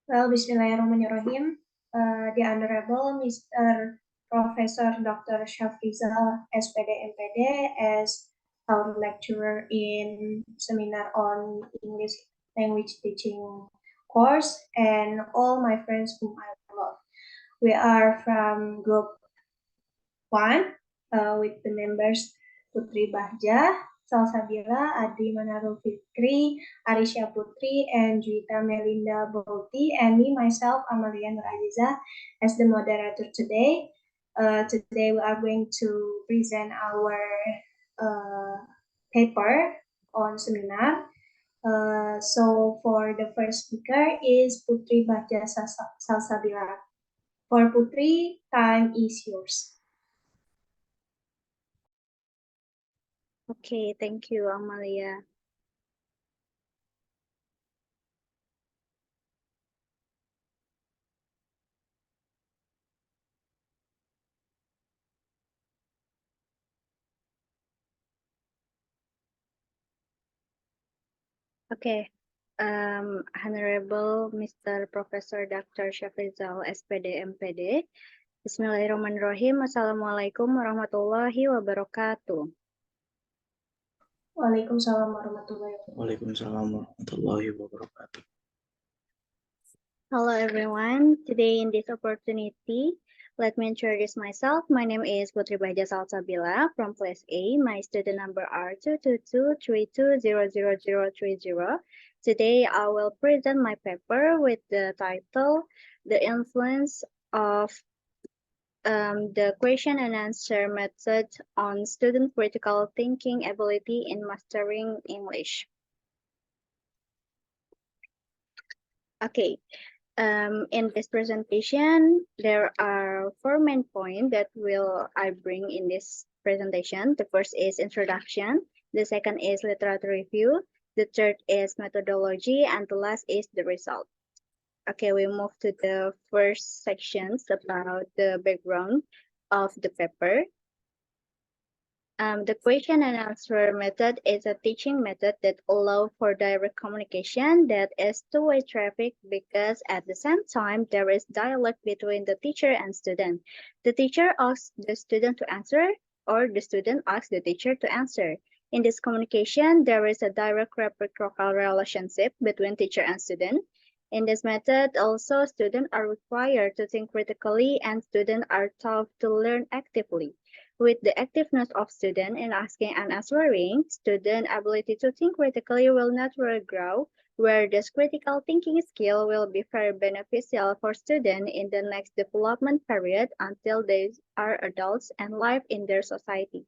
Well, Bismillahirrahmanirrahim. The Honorable Mr. Professor Dr. Syafrizal, S.Pd. M.Pd. as our lecturer in seminar on English language teaching course, and all my friends whom I love. We are from Group 1 with the members Putri Bahjah, Salsabila, Adi Manarul Fikri, Arisha Putri, and Juwita Melinda Bauty, and me, myself, Amalia and Azizah, as the moderator today. Today we are going to present our paper on seminar. So for the first speaker is Putri Bahjah Salsabila. For Putri, time is yours. Okay, thank you, Amalia. Okay, Honorable Mr. Professor Dr. Syafrizal, S.Pd. M.Pd. Bismillahirrahmanirrahim. Assalamualaikum warahmatullahi wabarakatuh. Waalaikumsalam warahmatullahi wabarakatuh. Waalaikumsalam warahmatullahi wabarakatuh. Hello everyone. Today in this opportunity, let me introduce myself. My name is Putri Bahjah Salsabila from Class A. My student number are 22232000030. Today I will present my paper with the title, The Influence of the Question and Answer Method on Student Critical Thinking Ability in Mastering English. Okay. In this presentation, there are 4 main points that I bring in this presentation. The first is introduction. The second is literature review. The third is methodology, and the last is the result. Okay, we move to the first sections about the background of the paper. The question and answer method is a teaching method that allows for direct communication that is two-way traffic because at the same time there is dialogue between the teacher and student. The teacher asks the student to answer or the student asks the teacher to answer. In this communication, there is a direct reciprocal relationship between teacher and student. In this method, also students are required to think critically and students are taught to learn actively. With the activeness of student in asking and answering, student ability to think critically will naturally grow, where this critical thinking skill will be very beneficial for students in the next development period until they are adults and live in their society.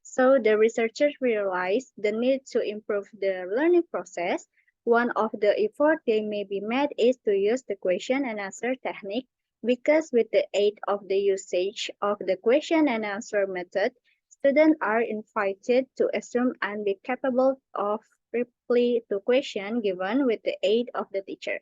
So the researchers realized the need to improve the learning process. One of the efforts they may be made is to use the question and answer technique because with the aid of the usage of the question and answer method, students are invited to assume and be capable of reply to question given with the aid of the teacher.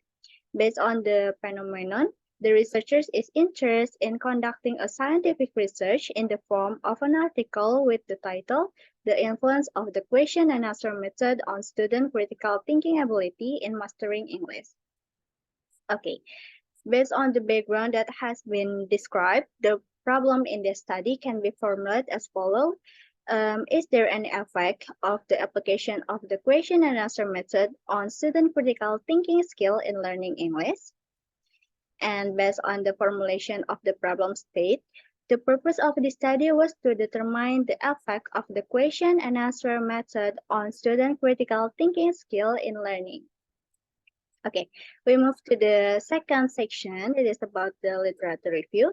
Based on the phenomenon, the researchers is interested in conducting a scientific research in the form of an article with the title, The Influence of the Question and Answer Method on Student Critical Thinking Ability in Mastering English. Okay, based on the background that has been described, the problem in this study can be formulated as follows. Is there any effect of the application of the question and answer method on student critical thinking skill in learning English? And based on the formulation of the problem state, the purpose of the study was to determine the effect of the question and answer method on student critical thinking skill in learning. Okay, we move to the second section. It is about the literature review.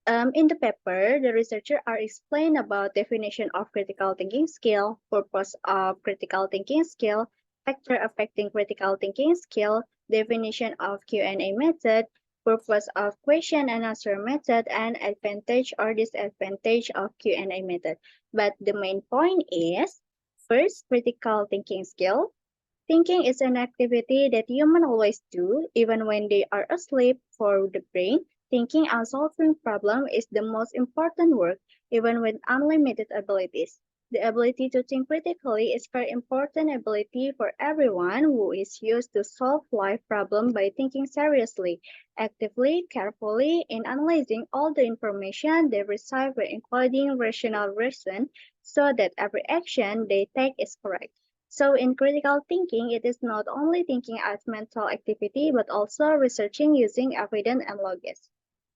In the paper, the researchers are explained about definition of critical thinking skill, purpose of critical thinking skill, factor affecting critical thinking skill, definition of Q&A method, purpose of question and answer method, and advantage or disadvantage of Q&A method. But the main point is, first, critical thinking skill. Thinking is an activity that humans always do, even when they are asleep. For the brain, thinking and solving problems is the most important work, even with unlimited abilities. The ability to think critically is very important ability for everyone who is used to solve life problems by thinking seriously, actively, carefully, in analyzing all the information they receive by including rational reason so that every action they take is correct. So in critical thinking, it is not only thinking as mental activity, but also researching using evidence and logic.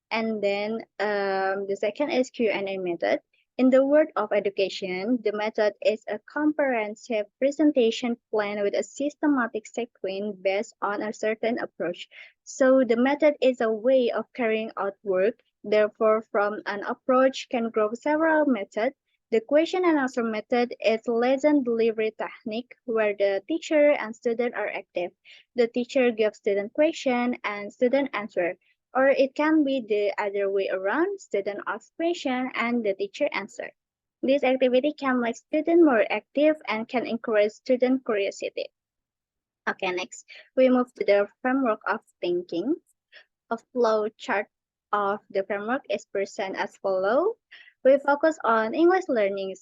And then the second is Q&A method. In the world of education, the method is a comprehensive presentation plan with a systematic sequence based on a certain approach. So the method is a way of carrying out work. Therefore, from an approach can grow several methods. The question and answer method is lesson delivery technique where the teacher and student are active. The teacher gives student question and student answer. Or it can be the other way around, student ask question and the teacher answer. This activity can make student more active and can encourage student curiosity. Okay, next, we move to the framework of thinking. A flow chart of the framework is present as follows. We focus on English learning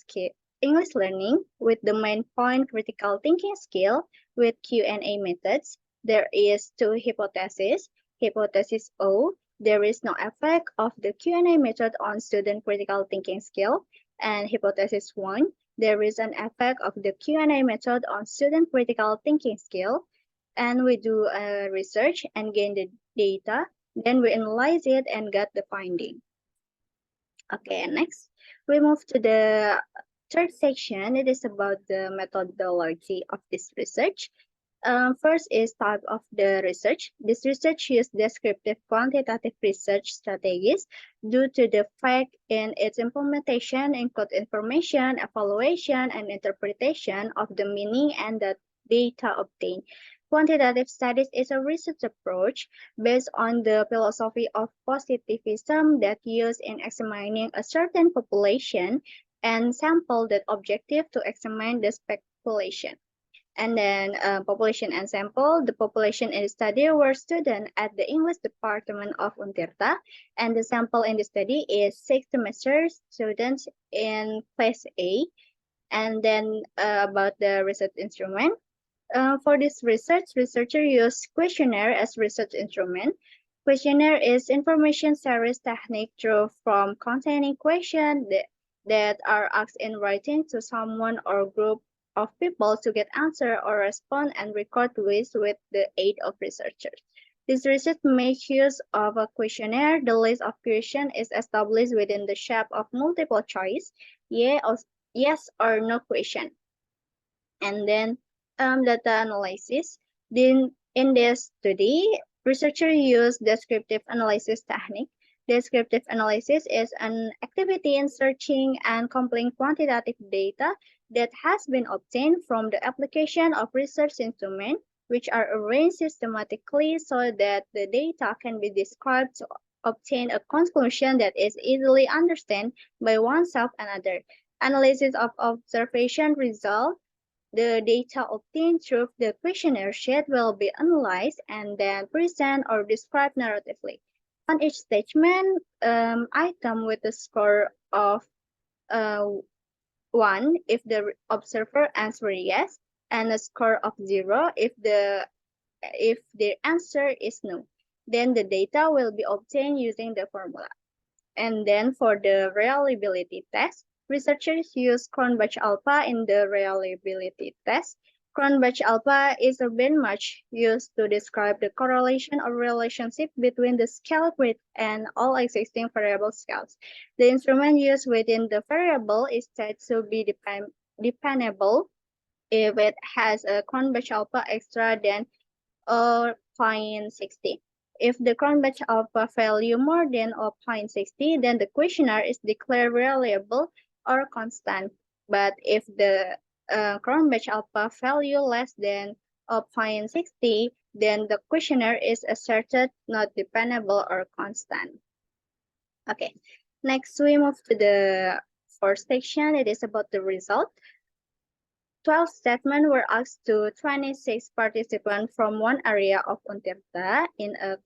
with the main point critical thinking skill with Q&A methods. There is two hypotheses. Hypothesis O, there is no effect of the Q&A method on student critical thinking skill. And hypothesis 1, there is an effect of the Q&A method on student critical thinking skill. And we do research and gain the data. Then we analyze it and get the finding. Okay, and next we move to the third section. It is about the methodology of this research. First is type of the research. This research uses descriptive quantitative research strategies due to the fact in its implementation include information, evaluation, and interpretation of the meaning and the data obtained. Quantitative studies is a research approach based on the philosophy of positivism that used in examining a certain population and sample that objective to examine the population. And then population and sample. The population in the study were students at the English department of Untirta, and the sample in the study is 6 semester students in class A. And then about the research instrument. For this research, researcher used questionnaire as research instrument. Questionnaire is information series technique from containing questions that are asked in writing to someone or group of people to get answer or respond and record with the aid of researchers. This research makes use of a questionnaire. The list of questions is established within the shape of multiple choice, yes or no question. And then data analysis. Then in this study, researchers use descriptive analysis technique. Descriptive analysis is an activity in searching and compiling quantitative data that has been obtained from the application of research instruments, which are arranged systematically so that the data can be described to obtain a conclusion that is easily understood by oneself and another. Analysis of observation results. The data obtained through the questionnaire sheet will be analyzed and then present or described narratively. On each statement item with a score of 1 if the observer answers yes, and a score of 0 if the answer is no. Then the data will be obtained using the formula. And then for the reliability test, researchers use Cronbach alpha in the reliability test. Cronbach alpha is a benchmark used to describe the correlation or relationship between the scale grid and all existing variable scales. The instrument used within the variable is said to be dependable if it has a Cronbach alpha extra than 0.60. If the Cronbach alpha value more than 0.60, then the questionnaire is declared reliable or constant. But if the Cronbach alpha value less than 0.60, then the questionnaire is asserted not dependable or constant. Okay, next we move to the fourth section. It is about the result. 12 statements were asked to 26 participants from one area of Untirta in a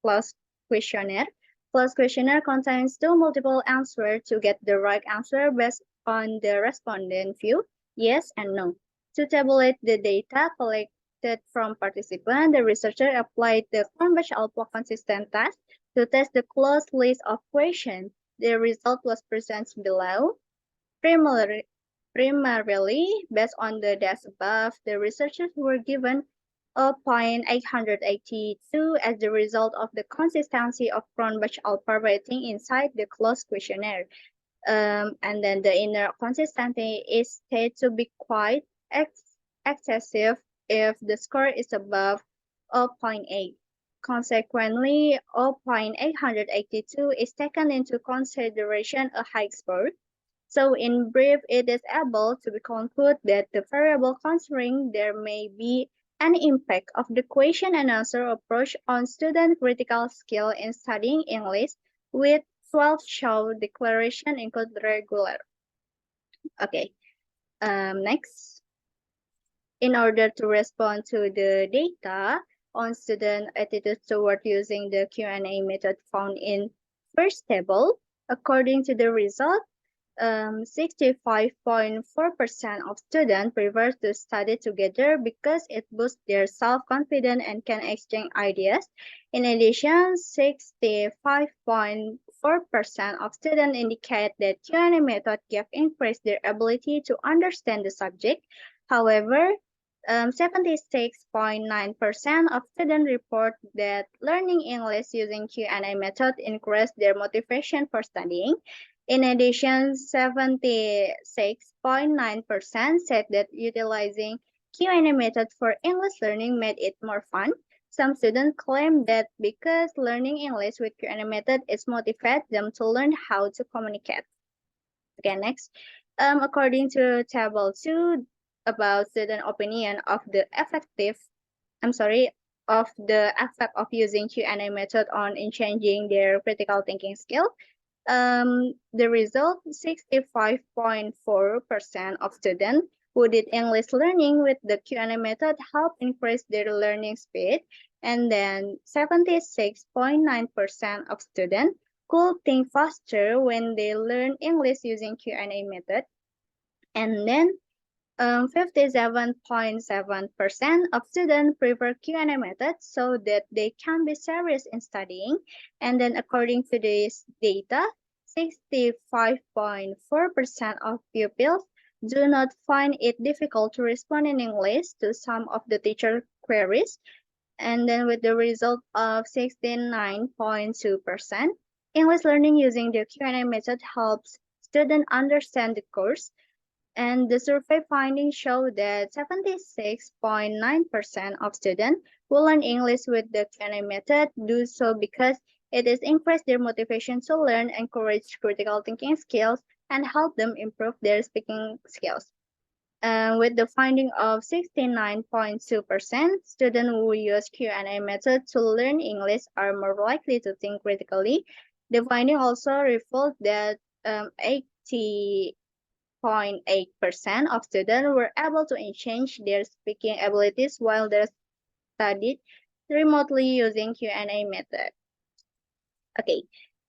closed questionnaire. Closed questionnaire contains 2 multiple answers to get the right answer based on the respondent view? Yes and no. To tabulate the data collected from participants, the researcher applied the Cronbach-Alpha consistent test to test the closed list of questions. The result was presented below. Primarily, based on the data above, the researchers were given 0.882 as the result of the consistency of Cronbach-Alpha rating inside the closed questionnaire. And then the inner consistency is said to be quite excessive if the score is above 0.8. Consequently, 0.882 is taken into consideration a high score. So in brief, it is able to be concluded that the variable considering there may be an impact of the question and answer approach on student critical skill in studying English, with 12 show declaration include regular. Okay, next. In order to respond to the data on student attitude toward using the Q&A method found in first table, according to the result, 65.4% of students prefer to study together because it boosts their self-confidence and can exchange ideas. In addition, 65.4% of students indicate that Q&A method can increase their ability to understand the subject. However, 76.9% of students report that learning English using Q&A method increased their motivation for studying. In addition, 76.9% said that utilizing Q&A method for English learning made it more fun. Some students claim that because learning English with Q&A method is motivate them to learn how to communicate. Okay, next. According to table 2, about student opinion of the effect of using Q&A method on in changing their critical thinking skill. The result, 65.4% of students who did English learning with the Q&A method helped increase their learning speed. And then 76.9% of students could think faster when they learn English using Q&A method. And then 57.7% of students prefer Q&A method so that they can be serious in studying. And then according to this data, 65.4% of pupils do not find it difficult to respond in English to some of the teacher queries. And then with the result of 69.2%, English learning using the Q&A method helps students understand the course. And the survey findings show that 76.9% of students who learn English with the Q&A method do so because it is increased their motivation to learn, encourage critical thinking skills, and help them improve their speaking skills. With the finding of 69.2%, students who use Q&A method to learn English are more likely to think critically. The finding also revealed that 80.8% of students were able to enhance their speaking abilities while they studied remotely using Q&A method. Okay,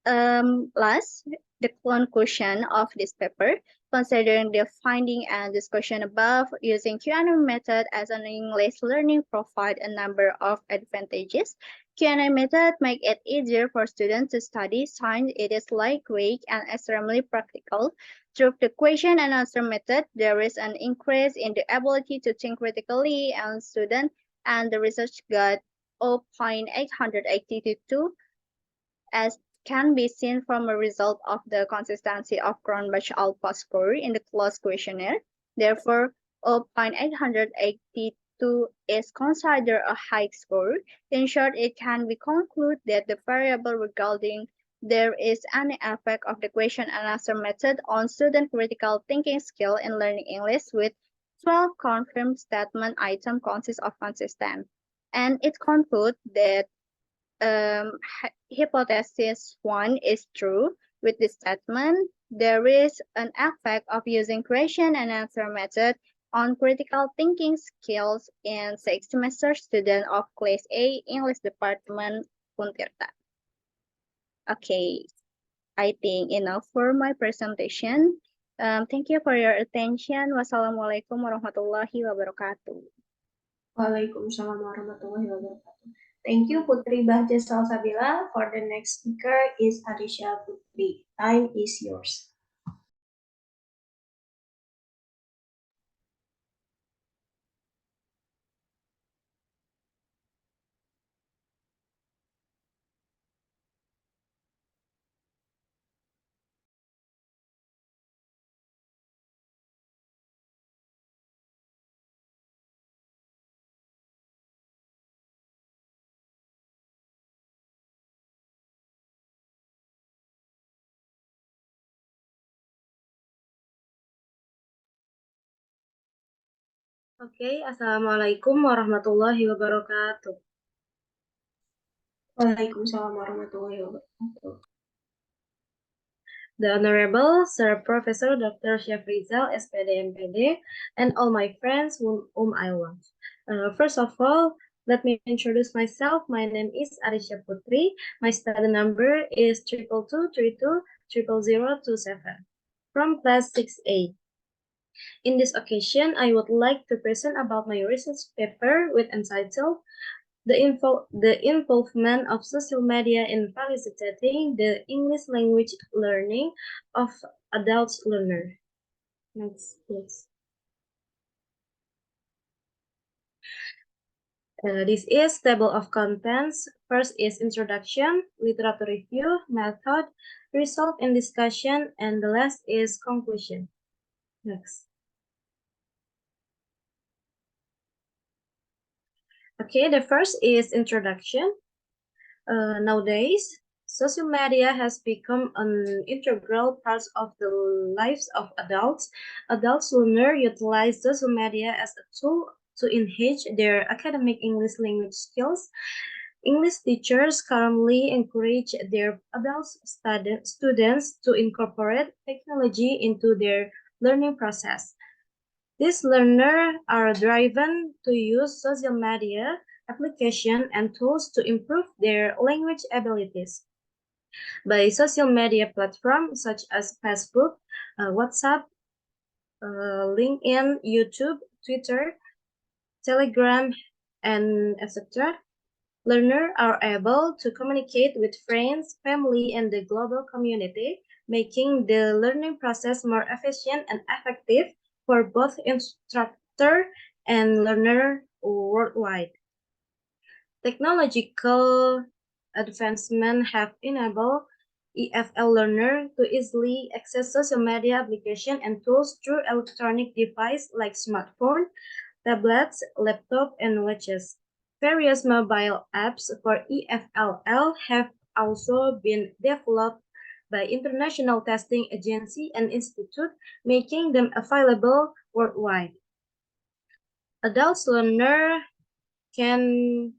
last, the conclusion of this paper. Considering the finding and discussion above, using Q&A method as an English learning provide a number of advantages. Q&A method make it easier for students to study since it is lightweight and extremely practical. Through the question and answer method, there is an increase in the ability to think critically and student, and the research got 0.882 as can be seen from a result of the consistency of Cronbach-Alpha score in the closed questionnaire. Therefore, 0.882 is considered a high score. In short, it can be concluded that the variable regarding there is any effect of the question and answer method on student critical thinking skill in learning English with 12 confirmed statement item consists of consistent. And it concludes that hypothesis 1 is true. With this statement, there is an effect of using question and answer method on critical thinking skills in 6th semester student of Class A English Department, Puntirta. Okay, I think enough for my presentation. Thank you for your attention. Wassalamualaikum warahmatullahi wabarakatuh. Waalaikumsalam warahmatullahi wabarakatuh. Thank you, Putri Bahjah Salsabila. For the next speaker is Arisha Putri. Time is yours. Oke, Assalamualaikum warahmatullahi wabarakatuh. Waalaikumsalam warahmatullahi wabarakatuh. The Honorable Sir Professor Dr. Syafrizal, S.P.D. M.Pd, and all my friends whom I love. First of all, let me introduce myself. My name is Arisha Putri. My study number is 222320027 from class 6A. In this occasion, I would like to present about my research paper with entitled the involvement of social media in facilitating the English language learning of adult learners. Next, please. This is table of contents. First is introduction, literature review, method, result and discussion, and the last is conclusion. Next. Okay, the first is introduction. Nowadays, social media has become an integral part of the lives of adults. Adults learners utilize social media as a tool to enhance their academic English language skills. English teachers currently encourage their adult students to incorporate technology into their learning process. These learners are driven to use social media applications and tools to improve their language abilities. By social media platforms such as Facebook, WhatsApp, LinkedIn, YouTube, Twitter, Telegram, and etc., learners are able to communicate with friends, family, and the global community, making the learning process more efficient and effective for both instructor and learner worldwide. Technological advancement have enabled EFL learners to easily access social media applications and tools through electronic devices like smartphone, tablets, laptop, and watches. Various mobile apps for EFLL have also been developed by international testing agency and institute, making them available worldwide. Adult learners can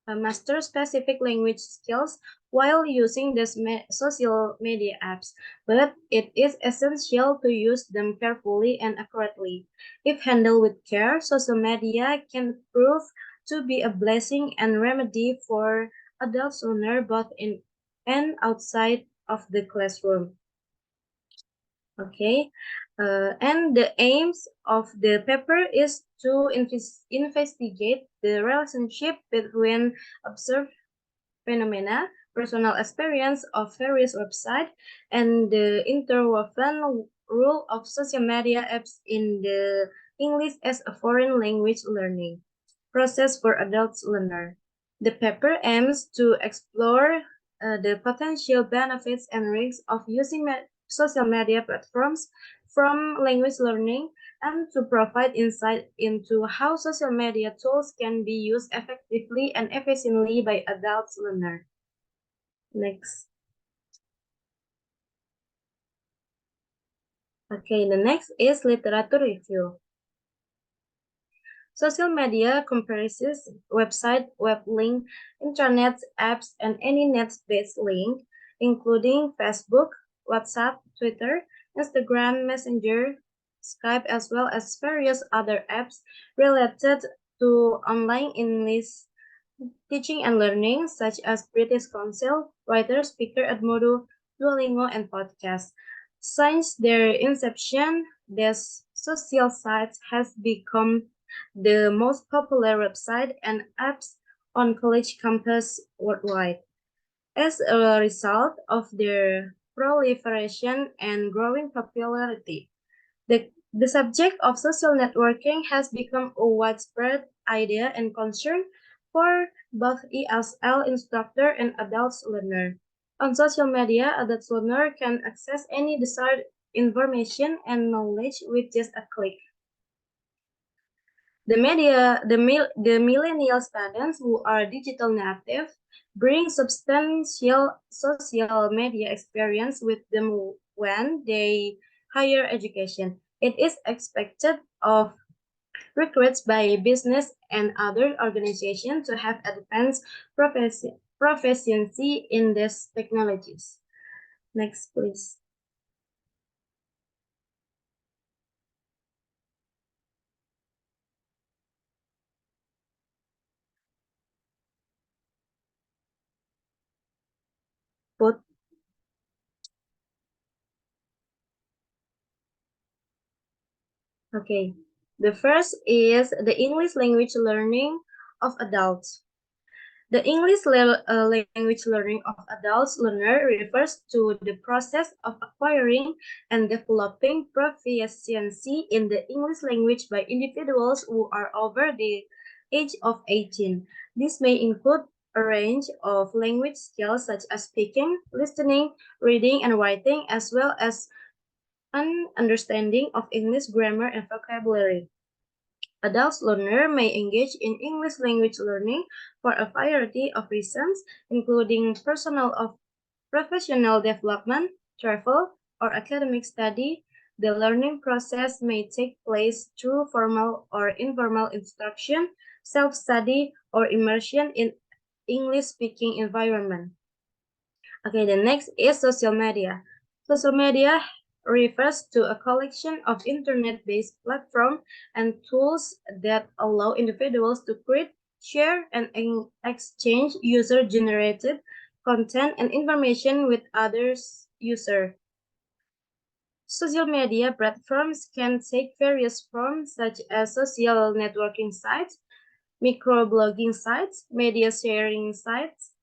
master specific language skills while using the social media apps, but it is essential to use them carefully and accurately. If handled with care, social media can prove to be a blessing and remedy for adult learners both in and outside of the classroom. Okay, and the aims of the paper is to investigate the relationship between observed phenomena, personal experience of various websites, and the interwoven role of social media apps in the English as a foreign language learning process for adult learners. The paper aims to explore the potential benefits and risks of using social media platforms from language learning and to provide insight into how social media tools can be used effectively and efficiently by adult learners. Next. Okay, the next is literature review. Social media comprises website, web link, internet apps, and any net-based link, including Facebook, WhatsApp, Twitter, Instagram, Messenger, Skype, as well as various other apps related to online English teaching and learning, such as British Council, Writer, Speaker, Edmodo, Duolingo, and podcasts. Since their inception, these social sites has become the most popular website and apps on college campus worldwide. As a result of their proliferation and growing popularity, the subject of social networking has become a widespread idea and concern for both ESL instructor and adult learner. On social media, adult learner can access any desired information and knowledge with just a click. The millennial students who are digital native bring substantial social media experience with them when they higher education. It is expected of recruits by business and other organizations to have advanced proficiency in these technologies. Next, please. Put. Okay. The first is the English language learning of adults. The English language learning of adults learner refers to the process of acquiring and developing proficiency in the English language by individuals who are over the age of 18. This may include a range of language skills such as speaking, listening, reading, and writing, as well as an understanding of English grammar and vocabulary. Adult learners may engage in English language learning for a variety of reasons, including professional development, travel, or academic study. The learning process may take place through formal or informal instruction, self-study, or immersion in English-speaking environment. Okay, the next is social media. Social media refers to a collection of internet-based platforms and tools that allow individuals to create, share, and exchange user-generated content and information with others users. Social media platforms can take various forms such as social networking sites, microblogging sites, media sharing sites,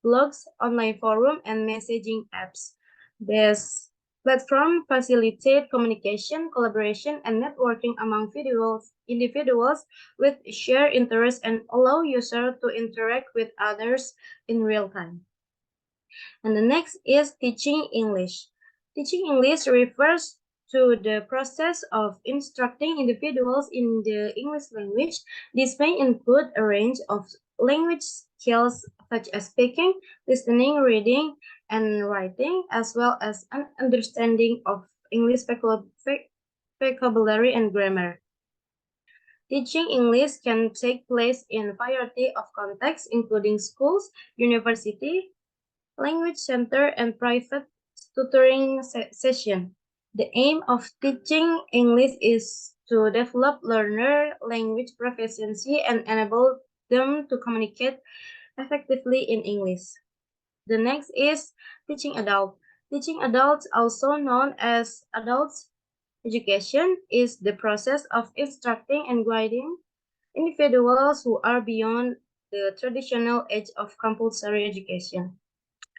blogs, online forum, and messaging apps. This platform facilitate communication, collaboration, and networking among individuals with shared interests and allow users to interact with others in real time. And the next is teaching English. Teaching English refers to the process of instructing individuals in the English language. This may include a range of language skills such as speaking, listening, reading, and writing, as well as an understanding of English vocabulary and grammar. Teaching English can take place in a variety of contexts, including schools, university, language center, and private tutoring session. The aim of teaching English is to develop learner language proficiency and enable them to communicate effectively in English. The next is teaching adult. Teaching adults, also known as adults education, is the process of instructing and guiding individuals who are beyond the traditional age of compulsory education.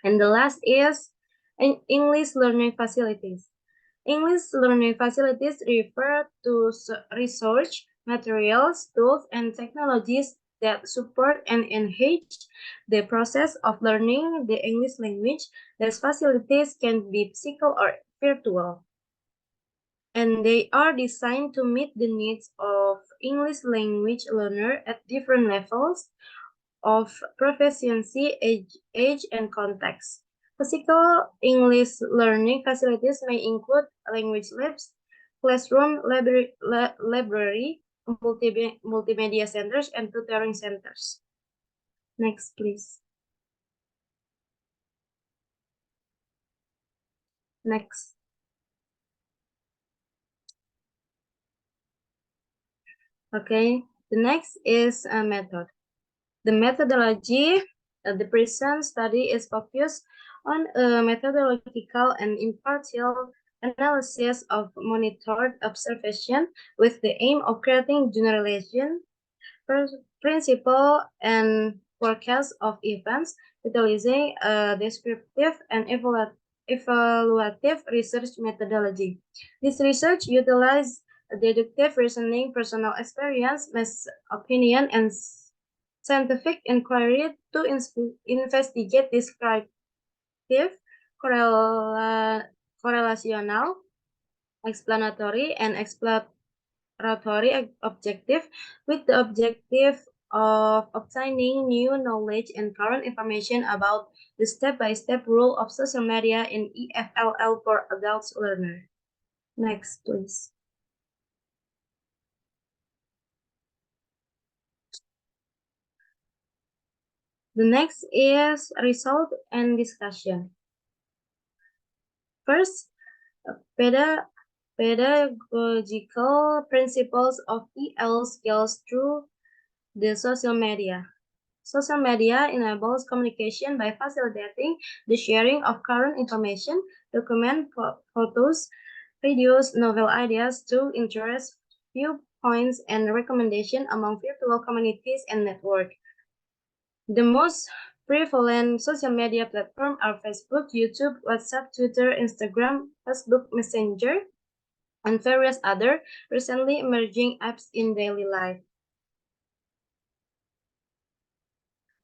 And the last is English learning facilities. English learning facilities refer to research, materials, tools, and technologies that support and enhance the process of learning the English language. These facilities can be physical or virtual, and they are designed to meet the needs of English language learners at different levels of proficiency, age, and context. Physical English learning facilities may include language labs, classroom, library, multimedia centers, and tutoring centers. Next, please. Next. Okay, the next is a method. The methodology of the present study is focused on a methodological and impartial analysis of monitored observation with the aim of creating generalization, principle, and forecast of events, utilizing a descriptive and evaluative research methodology. This research utilizes deductive reasoning, personal experience, mass opinion, and scientific inquiry to investigate descriptive, correlational, explanatory, and exploratory objective, with the objective of obtaining new knowledge and current information about the step-by-step role of social media in EFLL for adults learners. Next, please. The next is result and discussion. First, pedagogical principles of EL skills through the social media. Social media enables communication by facilitating the sharing of current information, document, photos, videos, novel ideas to interest, viewpoints, and recommendation among virtual communities and networks. The most prevalent social media platforms are Facebook, YouTube, WhatsApp, Twitter, Instagram, Facebook Messenger, and various other recently emerging apps in daily life.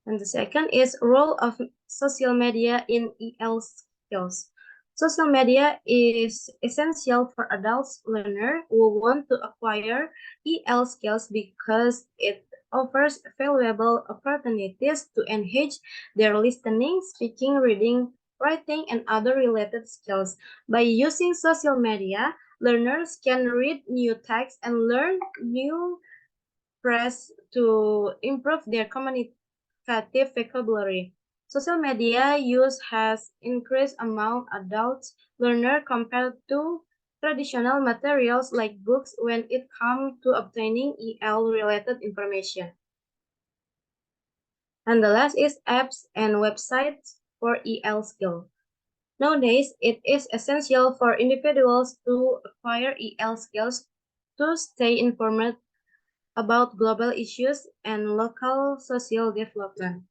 And the second is role of social media in EL skills. Social media is essential for adults learners who want to acquire EL skills because it offers valuable opportunities to enhance their listening, speaking, reading, writing, and other related skills. By using social media, learners can read new texts and learn new phrases to improve their communication vocabulary. Social media use has increased among adult learners compared to traditional materials like books when it comes to obtaining EL-related information. And the last is apps and websites for EL skill. Nowadays, it is essential for individuals to acquire EL skills to stay informed about global issues and local social development,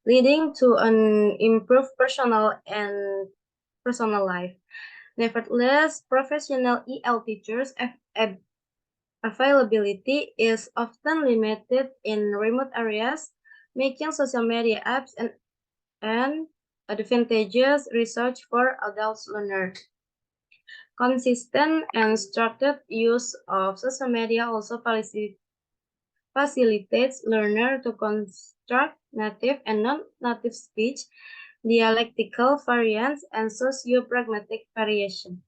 leading to an improved personal life. Nevertheless, professional EL teachers availability is often limited in remote areas, making social media apps an advantageous resource for adult learners. Consistent and structured use of social media also facilitates learners to construct native and non-native speech, dialectical variants, and socio-pragmatic variation.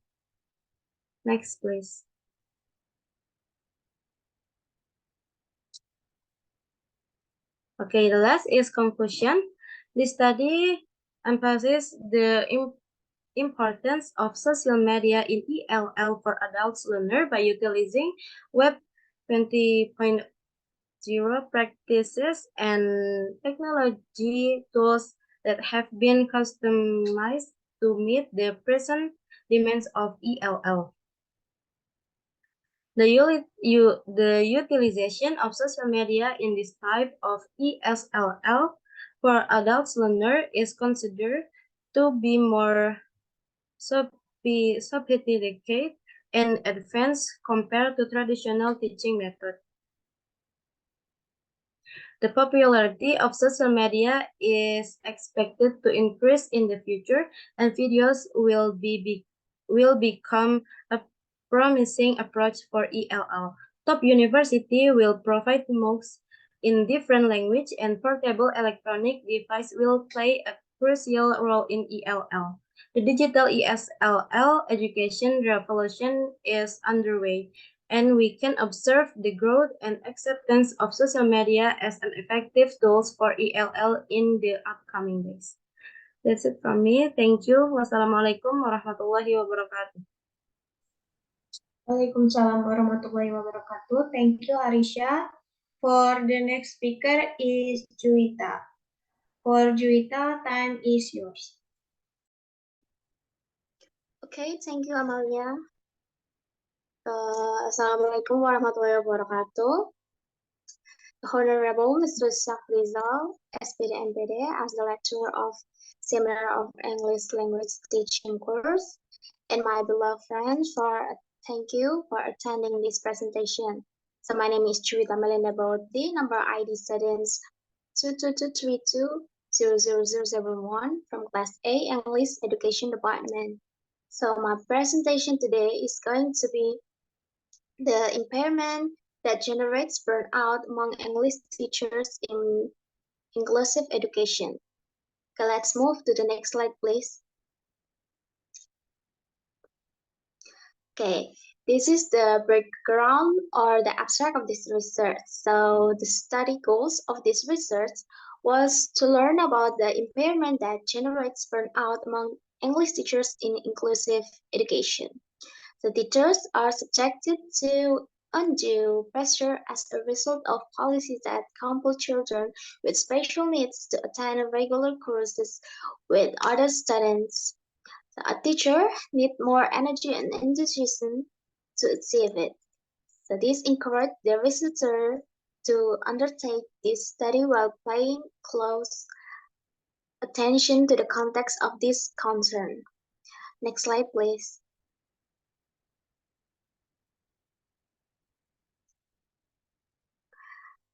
Next, please. Okay, the last is conclusion. This study emphasizes the importance of social media in ELL for adults learner by utilizing Web 20.0 practices and technology tools that have been customized to meet the present demands of ELL. The utilization of social media in this type of ESLL for adults learner is considered to be more sophisticated and advanced compared to traditional teaching methods. The popularity of social media is expected to increase in the future, and videos will become a promising approach for ELL. Top university will provide MOOCs in different language, and portable electronic device will play a crucial role in ELL. The digital ESLL education revolution is underway, and we can observe the growth and acceptance of social media as an effective tool for ELL in the upcoming days. That's it from me. Thank you. Wassalamualaikum warahmatullahi wabarakatuh. Waalaikumsalam warahmatullahi wabarakatuh. Thank you, Arisha. For the next speaker is Juwita. For Juwita, time is yours. Okay, thank you, Amalia. Assalamualaikum warahmatullahi wabarakatuh. Honorable Mr. Syafrizal, SPD M.Pd, as the lecturer of Seminar of English Language Teaching course, and my beloved friends, thank you for attending this presentation. So my name is Juwita Melinda Bauty, number ID students 22232000071 from Class A English Education Department. So my presentation today is going to be the impairment that generates burnout among English teachers in inclusive education. Okay, let's move to the next slide, please. Okay, this is the background or the abstract of this research. So the study goals of this research was to learn about the impairment that generates burnout among English teachers in inclusive education. The teachers are subjected to undue pressure as a result of policies that compel children with special needs to attend regular courses with other students. A teacher needs more energy and enthusiasm to achieve it. So this encouraged the researcher to undertake this study while paying close attention to the context of this concern. Next slide, please.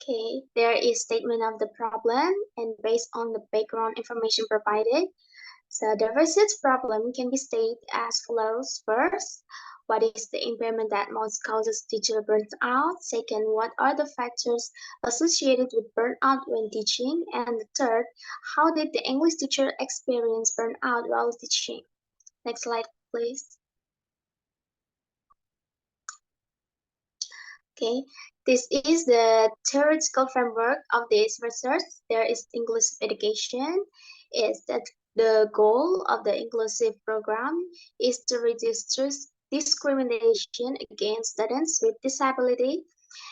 Okay, there is statement of the problem, and based on the background information provided, so the research problem can be stated as follows. First, what is the impairment that most causes teacher burnout? Second, what are the factors associated with burnout when teaching? And the third, how did the English teacher experience burnout while teaching? Next slide, please. Okay, this is the theoretical framework of this research. There is inclusive education. Is that the goal of the inclusive program is to reduce discrimination against students with disability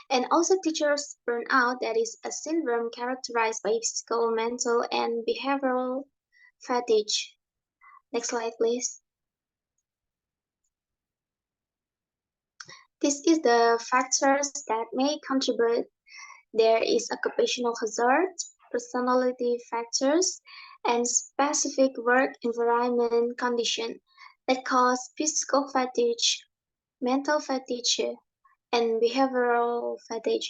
and also teachers burnout, that is a syndrome characterized by physical, mental, and behavioral fatigue. Next slide, please. This is the factors that may contribute. There is occupational hazard, personality factors, and specific work environment condition that cause physical fatigue, mental fatigue, and behavioral fatigue.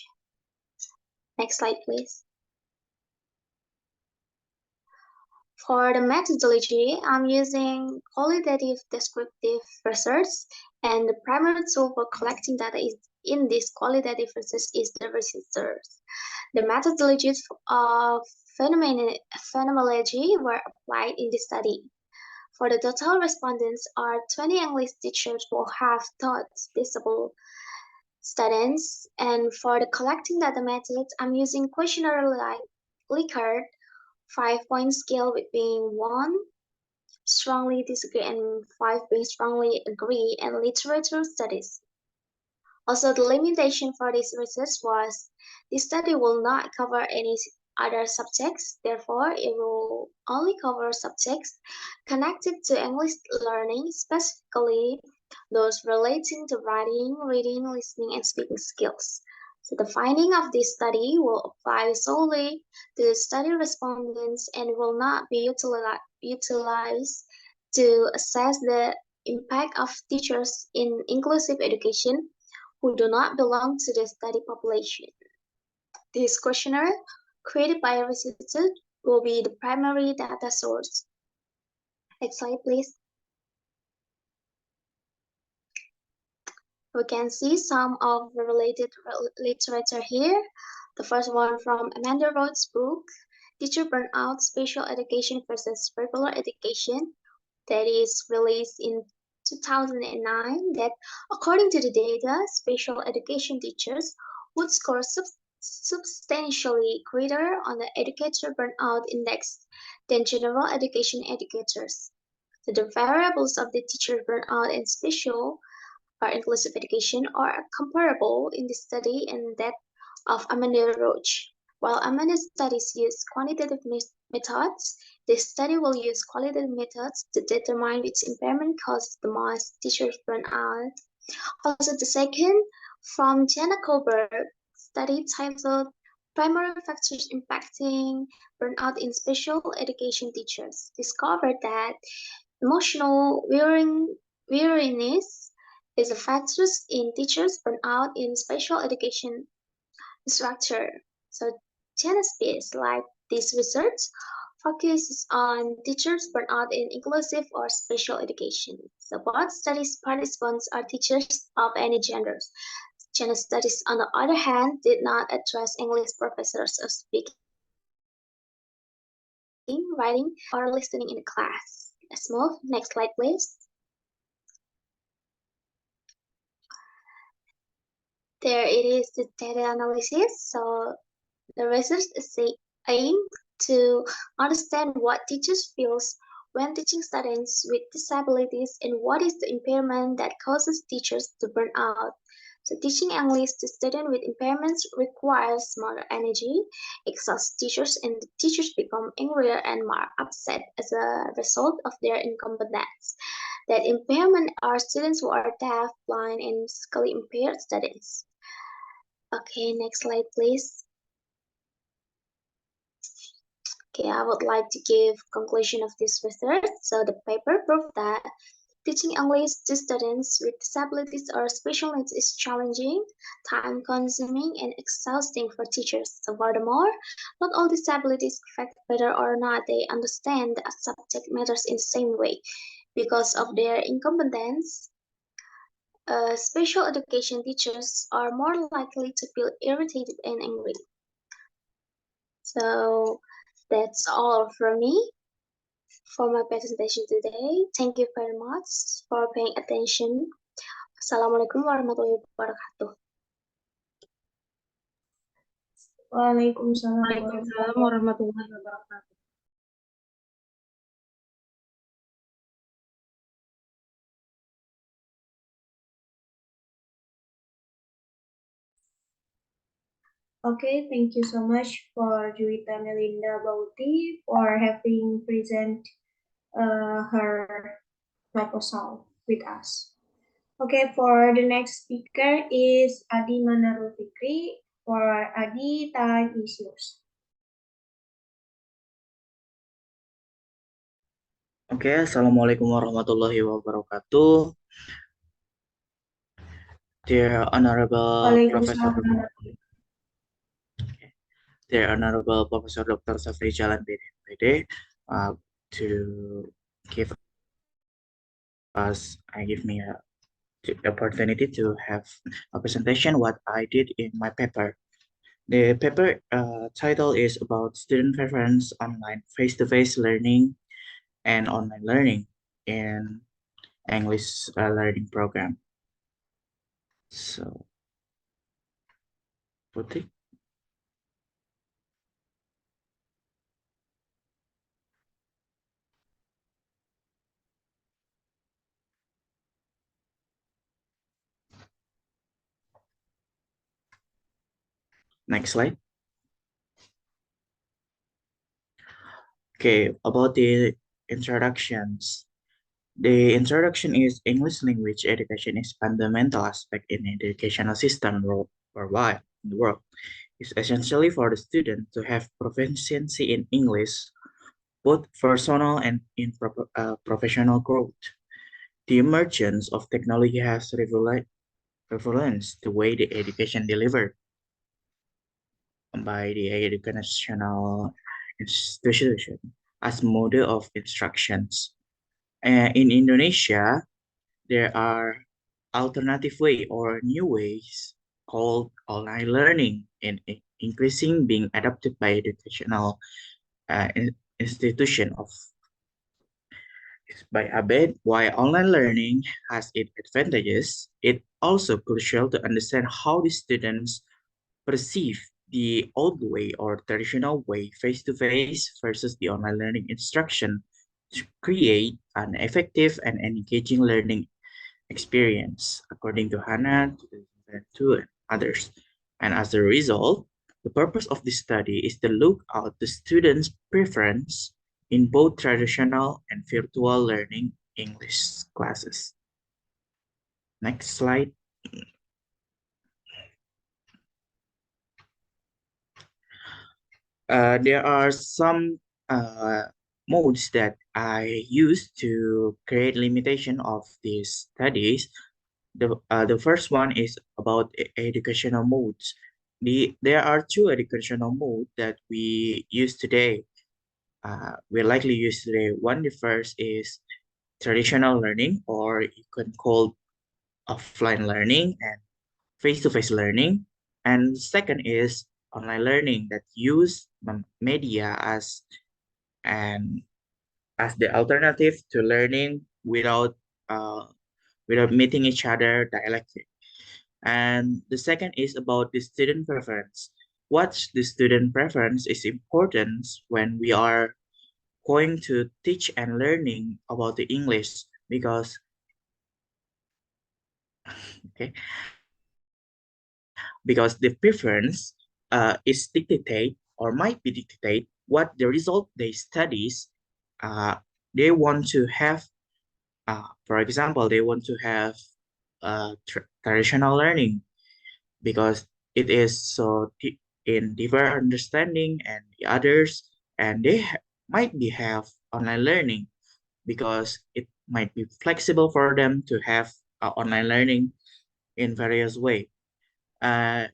Next slide, please. For the methodology, I'm using qualitative descriptive research, and the primary tool for collecting data is in this qualitative research is the research. The methodologies of phenomenology were applied in the study. For the total respondents are 20 English teachers who have taught disabled students, and for the collecting data methods, I'm using questionnaire like Likert 5-point scale with being 1 strongly disagree and 5 being strongly agree, and literature studies. Also, the limitation for this research was this study will not cover any other subjects, therefore it will only cover subjects connected to English learning, specifically those relating to writing, reading, listening, and speaking skills. So the finding of this study will apply solely to the study respondents and will not be utilized to assess the impact of teachers in inclusive education who do not belong to the study population. This questionnaire, created by a researcher, will be the primary data source. Next slide, please. We can see some of the related literature here. The first one from Manarul's book, Teacher Burnout, Special Education versus Regular Education, that is released in 2009, that according to the data, special education teachers would score substantially greater on the educator burnout index than general education educators. So the variables of the teacher burnout and special or inclusive education are comparable in the study and that of Amanda Roach. While Amanda's studies use quantitative methods. This study will use qualitative methods to determine which impairment causes the most teachers burnout. Also, the second, from Jana Koberg, study titled Primary Factors Impacting Burnout in Special Education Teachers, discovered that emotional weariness is a factor in teachers' burnout in special education structure. So, Genesis, like this research, focuses on teachers burnout in inclusive or special education. So, both studies participants are teachers of any genders. Gender studies, on the other hand, did not address English professors of speaking, writing, or listening in the class. Let's move. Next slide, please. There it is, the data analysis. So the research is aimed to understand what teachers feel when teaching students with disabilities and what is the impairment that causes teachers to burn out. So teaching English to students with impairments requires more energy, exhausts teachers, and the teachers become angrier and more upset as a result of their incompetence. That impairment are students who are deaf, blind, and physically impaired students. Okay, next slide, please. Okay, I would like to give conclusion of this research. So the paper proved that teaching English to students with disabilities or special needs is challenging, time-consuming, and exhausting for teachers. So furthermore, not all disabilities affect whether or not they understand the subject matters in the same way. Because of their incompetence, special education teachers are more likely to feel irritated and angry. So that's all from me for my presentation today. Thank you very much for paying attention. Assalamualaikum warahmatullahi wabarakatuh. Waalaikumsalam Waalaikumsalam warahmatullahi wabarakatuh. Okay, thank you so much for Juwita, Melinda, Bauty for having present her proposal with us. Okay, for the next speaker is Adi Manarul Fikri. For Adi, time is yours. Okay, Assalamualaikum warahmatullahi wabarakatuh. Dear Honorable Professor, Dear Honorable Professor Dr. Syafrizal M.Pd, to give give me the opportunity to have a presentation what I did in my paper. The paper title is about student preference online face-to-face learning and online learning in English learning program. So, Putri. Next slide. Okay, about the introductions. The introduction is English language education is fundamental aspect in the educational system worldwide in the world. It's essentially for the student to have proficiency in English, both personal and in professional growth. The emergence of technology has revolutionized the way the education delivered by the educational institution as model of instructions. In Indonesia, there are alternative way or new ways called online learning and increasing being adopted by educational institution of by ABED. While online learning has its advantages, it also crucial to understand how the students perceive the old way or traditional way face-to-face versus the online learning instruction to create an effective and engaging learning experience, according to Hannah, 2002, and others. And as a result, The purpose of this study is to look at the students' preference in both traditional and virtual learning English classes. Next slide. There are some modes that I use to create limitation of these studies. The first one is about educational modes. There are two educational modes that we use today. We likely use today. The first is traditional learning, or you can call offline learning and face-to-face learning. And second is online learning that use media and as the alternative to learning uh, without meeting each other directly. And the second is about the student preference. What's the student preference is important when we are going to teach and learning about the English because okay because the preference is dictated or might be dictated what the result they studies uh, they want to have. For example, they want to have traditional learning because it is so in deeper understanding and the others, and they might be have online learning because it might be flexible for them to have online learning in various way. Uh,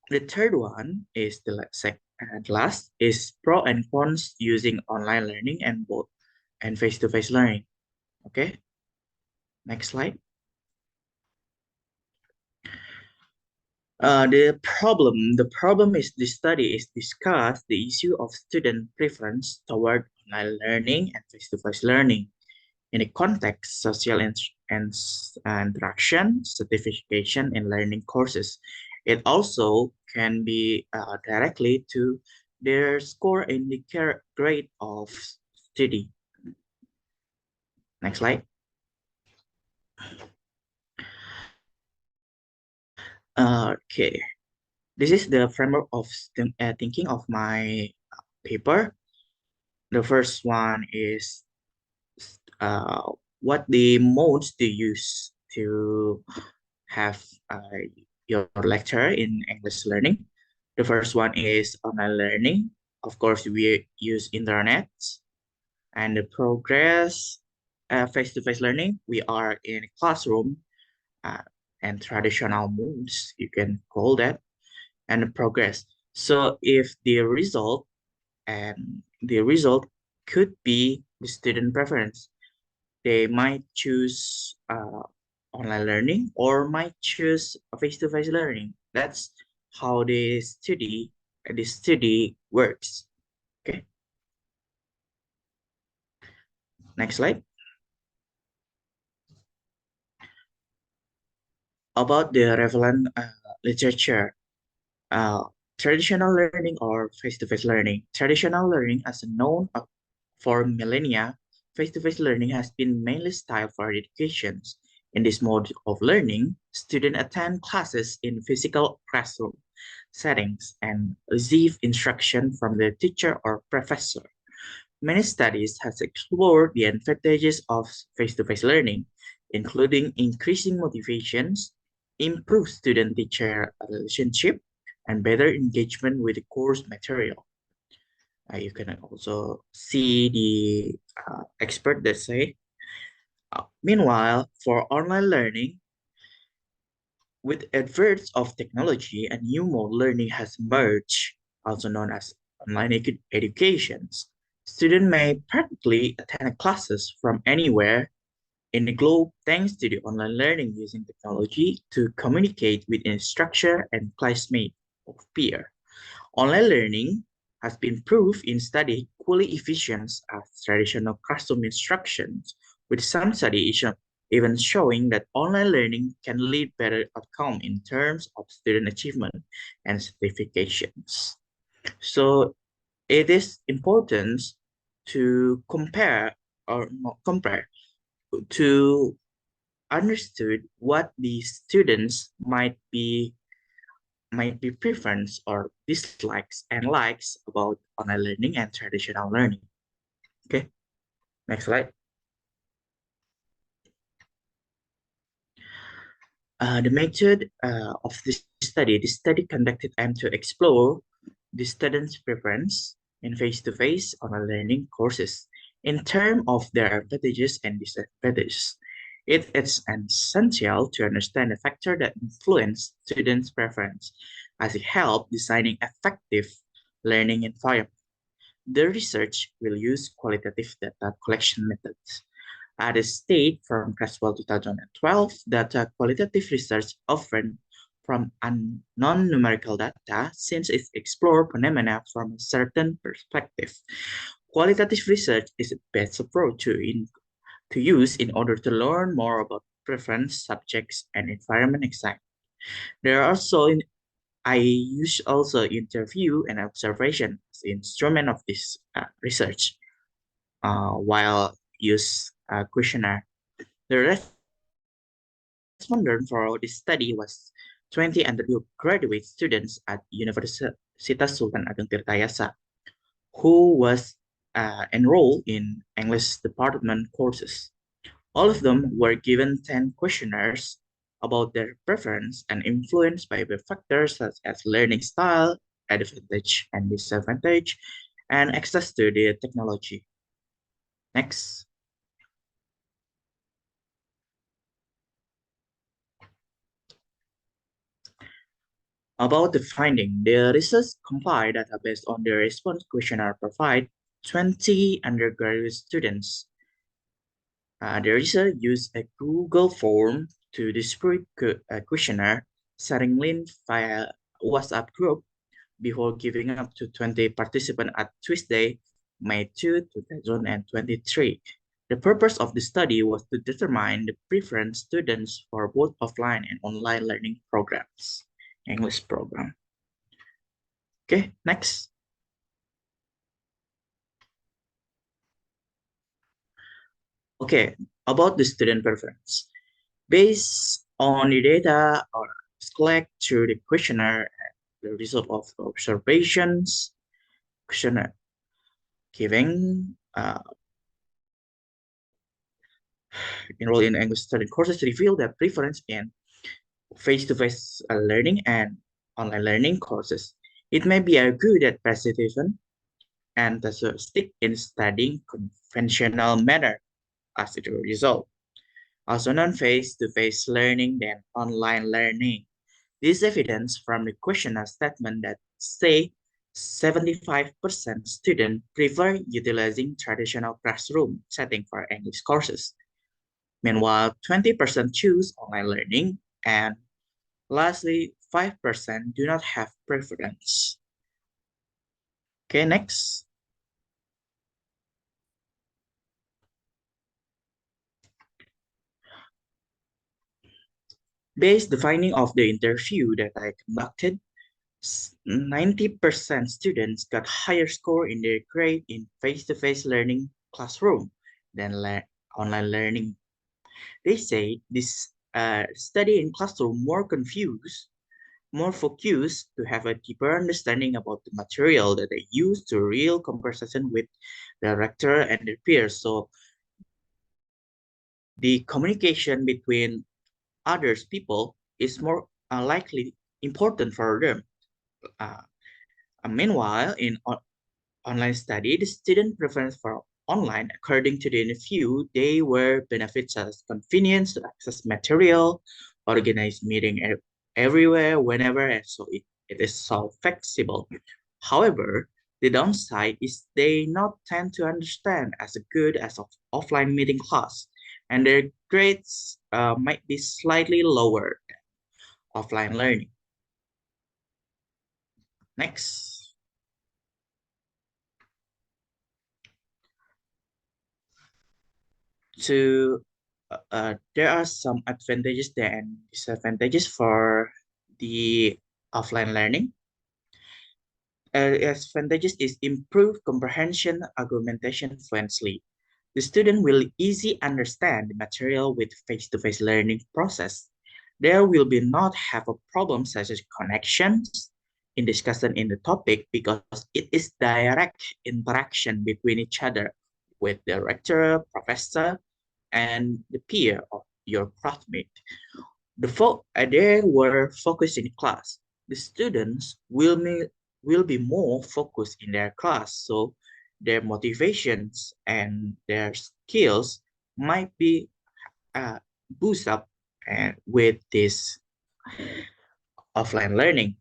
the third one is and last is pro and cons using online learning and both and face-to-face learning. Okay, next slide. The problem is this study is discuss the issue of student preference toward online learning and face-to-face learning in a context social interaction, certification, and learning courses. It also can be directly to their score in the grade of study. Next slide. Okay, this is the framework of thinking of my paper. The first one is uh, what the modes to use to have your lecture in English learning. The first one is online learning. Of course, we use internet and the progress face-to-face learning. We are in a classroom uh, and traditional modes, you can call that, and the progress. So if the result could be the student preference, they might choose online learning or might choose face-to-face learning. That's how the study works. Okay, next slide. About the relevant literature, uh, traditional learning or face-to-face learning. Traditional learning, as known for millennia, face-to-face learning has been mainly styled for education. In this mode of learning, students attend classes in physical classroom settings and receive instruction from the teacher or professor. Many studies have explored the advantages of face-to-face learning, including increasing motivations, improved student-teacher relationship, and better engagement with the course material. You can also see the expert that say, meanwhile, for online learning, with advance of technology, a new mode learning has emerged, also known as online educations. Students may practically attend classes from anywhere in the globe thanks to the online learning using technology to communicate with instructor and classmate or peer. Online learning has been proved in study equally efficient as traditional classroom instructions, with some studies even showing that online learning can lead better outcome in terms of student achievement and certifications. So it is important to compare or not compare to understood what the students might be preference or dislikes and likes about online learning and traditional learning. Okay, next slide. The method of this study conducted aimed to explore the students' preference in face-to-face online learning courses in terms of their advantages and disadvantages. It is essential to understand the factors that influence students' preference as it helps designing effective learning environment. The research will use qualitative data collection methods. At a state from Creswell 2012 that qualitative research often from non-numerical data since it explores phenomena from a certain perspective. Qualitative research is the best approach to use in order to learn more about preference, subjects, and environment excitement. There are I use also interview and observation as instrument of this research, while use questionnaire. The respondent for this study was 20 undergraduate students at Universitas Sultan Ageng Tirtayasa, who was enrolled in English department courses. All of them were given 10 questionnaires about their preference and influenced by the factors such as learning style, advantage and disadvantage, and access to the technology. Next. About the finding, the research compiled data based on the response questionnaire provide 20 undergraduate students. The research used a Google form to distribute a questionnaire, setting link via WhatsApp group before giving up to 20 participants at Tuesday, May 2, 2023. The purpose of the study was to determine the preference students for both offline and online learning programs. English program. Okay, next. Okay, about the student preference. Based on the data or collected through the questionnaire and the result of observations, questionnaire giving enroll in English study courses reveal their preference in face-to-face learning and online learning courses. It may be argued that participants and stick in studying conventional manner as a result, also known face-to-face learning than online learning. This evidence from the questionnaire statement that say 75% students prefer utilizing traditional classroom setting for English courses. Meanwhile, 20% choose online learning, and lastly, 5% do not have preference. Okay, next. Based the finding of the interview that I conducted, 90% students got higher score in their grade in face-to-face learning classroom than online learning. They say this study in classroom more focused to have a deeper understanding about the material that they use to real conversation with the rector and their peers. So the communication between others people is more likely important for them. Uh, Meanwhile, in online study, the student preference for online, according to the interview, they were benefits as convenience to access material, organize meeting everywhere, whenever, and so it is so flexible. However, the downside is they not tend to understand as good as offline meeting class, and their grades might be slightly lower than offline learning. Next. There are some advantages there and disadvantages for the offline learning. Advantages is improved comprehension, argumentation fluently. The student will easily understand the material with face-to-face learning process. There will be not have a problem such as connections, in discussion in the topic because it is direct interaction between each other with the rector, professor, and the peer of your classmate. They were focused in class. The students will be more focused in their class, so their motivations and their skills might be boost up and with this offline learning,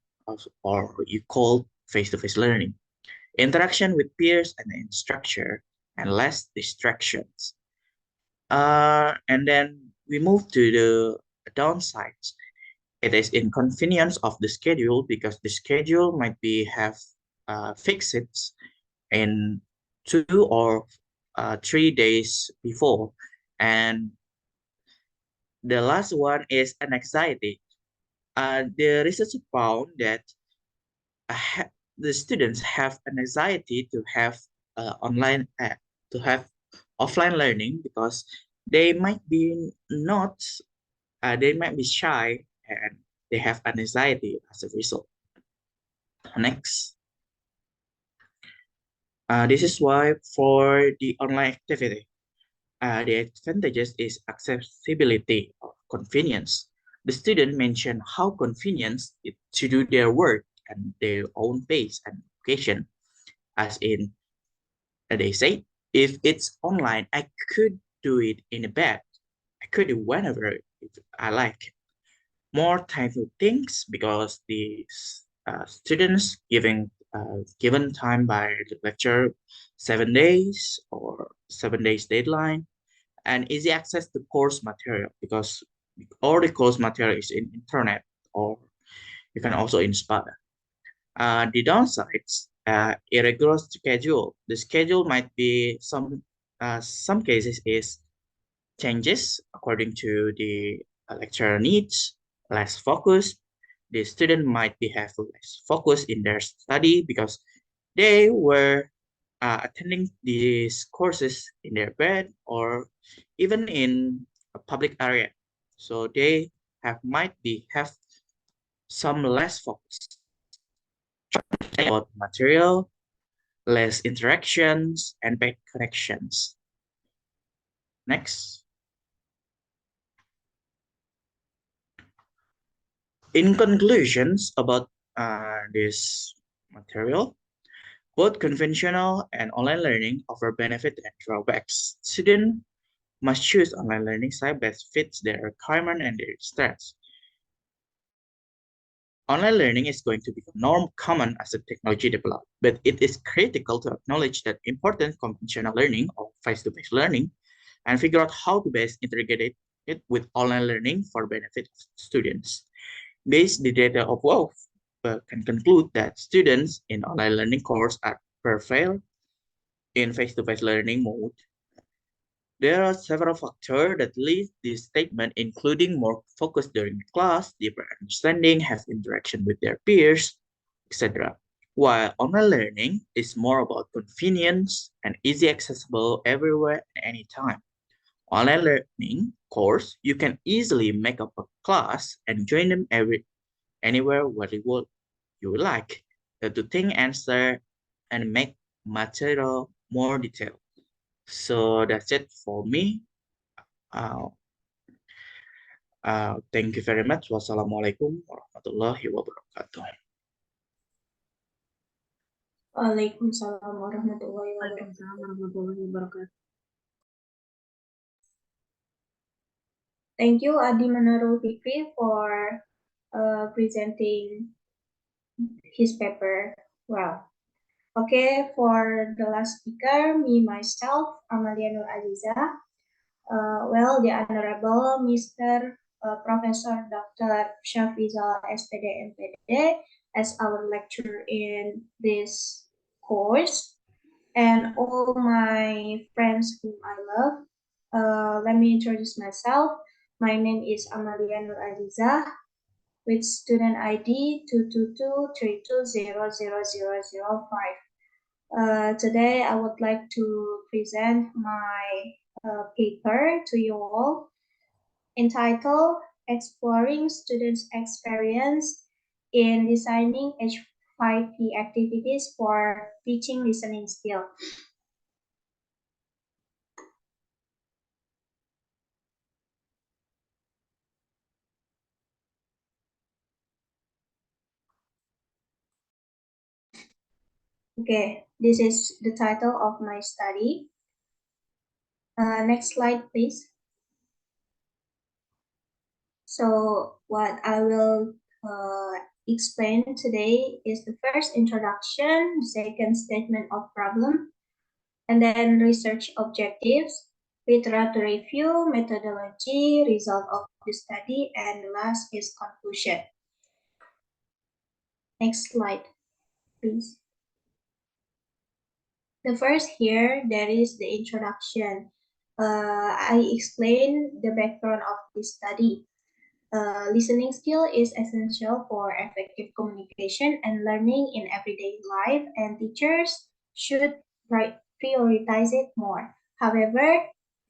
or you call face-to-face learning, interaction with peers and instructor, and less distractions. And then we move to the downsides. It is inconvenience of the schedule because the schedule might be have fixed in 2 or 3 days before. And the last one is an anxiety. The research found that the students have an anxiety online to have offline learning because they might be not they might be shy and they have an anxiety as a result. Next, this is why for the online activity, the advantages is accessibility or convenience. The student mentioned how convenient it to do their work at their own pace and location. As in, they say, if it's online, I could do it in a bed. I could do whenever if I like. More time to things because the students given time by the lecture 7 days or 7 days deadline, and easy access to course material because all the course material is in internet, or you can also in Spada. The downsides, irregular schedule. The schedule might be some cases is changes according to the lecturer needs, less focus. The student might be have less focus in their study because they were attending these courses in their bed or even in a public area. So they have some less focus about material, less interactions, and bad connections. Next. In conclusions about this material, both conventional and online learning offer benefits and drawbacks. Students must choose online learning site best fits their requirement and their strengths. Online learning is going to become common as the technology develops, but it is critical to acknowledge that important conventional learning or face-to-face learning and figure out how to best integrate it with online learning for benefit of students. Based the data of both, can conclude that students in online learning course are prefer in face-to-face learning mode. There are several factors that lead this statement, including more focus during class, deeper understanding, have interaction with their peers, etc. While online learning is more about convenience and easy accessible everywhere and anytime. Online learning course, you can easily make up a class and join them anywhere where you would like to think, answer, and make material more detailed. So that's it for me. Uh, thank you very much. Wassalamualaikum warahmatullahi wabarakatuh. Waalaikumsalam warahmatullahi wabarakatuh. Waalaikumsalam warahmatullahi wabarakatuh. Thank you, Adi Manarul Fikri, for presenting his paper well. Okay, for the last speaker, me, myself, Amalia Nur Azizah. Well, the Honorable Mr. Professor Dr. Syafrizal SPD M.Pd as our lecturer in this course, and all my friends whom I love. Let me introduce myself. My name is Amalia Nur Azizah with student ID 22232000005. Today, I would like to present my paper to you all entitled Exploring Students' Experience in Designing H5P activities for teaching listening skill. Okay, this is the title of my study. Next slide, please. So what I will explain today is the first introduction, the second statement of problem, and then research objectives, literature review, methodology, result of the study, and the last is conclusion. Next slide, please. The first here, there is the introduction. I explain the background of this study. Listening skill is essential for effective communication and learning in everyday life, and teachers should prioritize it more. However,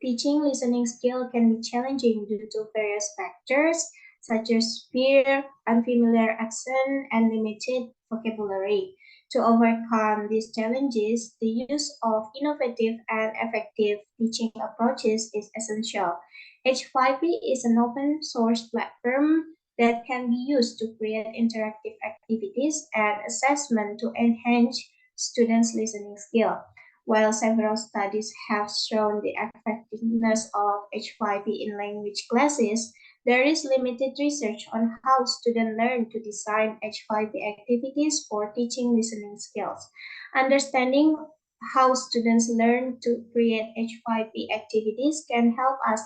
teaching listening skill can be challenging due to various factors such as fear, unfamiliar accent, and limited vocabulary. To overcome these challenges, the use of innovative and effective teaching approaches is essential. H5P is an open source platform that can be used to create interactive activities and assessment to enhance students' listening skill. While several studies have shown the effectiveness of H5P in language classes, there is limited research on how students learn to design H5P activities for teaching listening skills. Understanding how students learn to create H5P activities can help us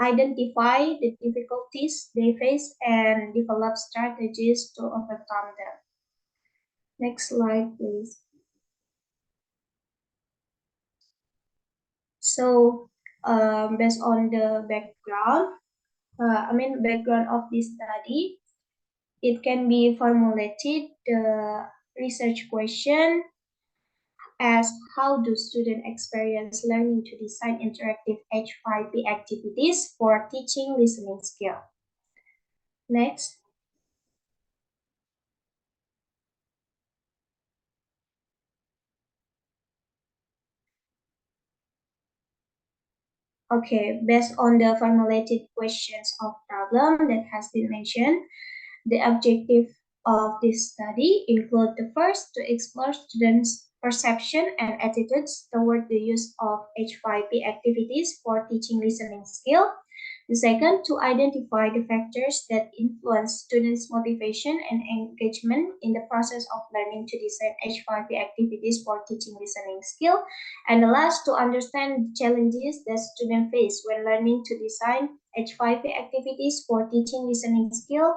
identify the difficulties they face and develop strategies to overcome them. Next slide, please. So, based on the background, background of this study, it can be formulated the research question as how do students experience learning to design interactive H5P activities for teaching listening skill. Next. Okay, based on the formulated questions of problem that has been mentioned, the objective of this study include the first to explore students' perception and attitudes toward the use of H5P activities for teaching listening skill. The second, to identify the factors that influence students' motivation and engagement in the process of learning to design H5P activities for teaching listening skill. And the last, to understand the challenges that students face when learning to design H5P activities for teaching listening skill,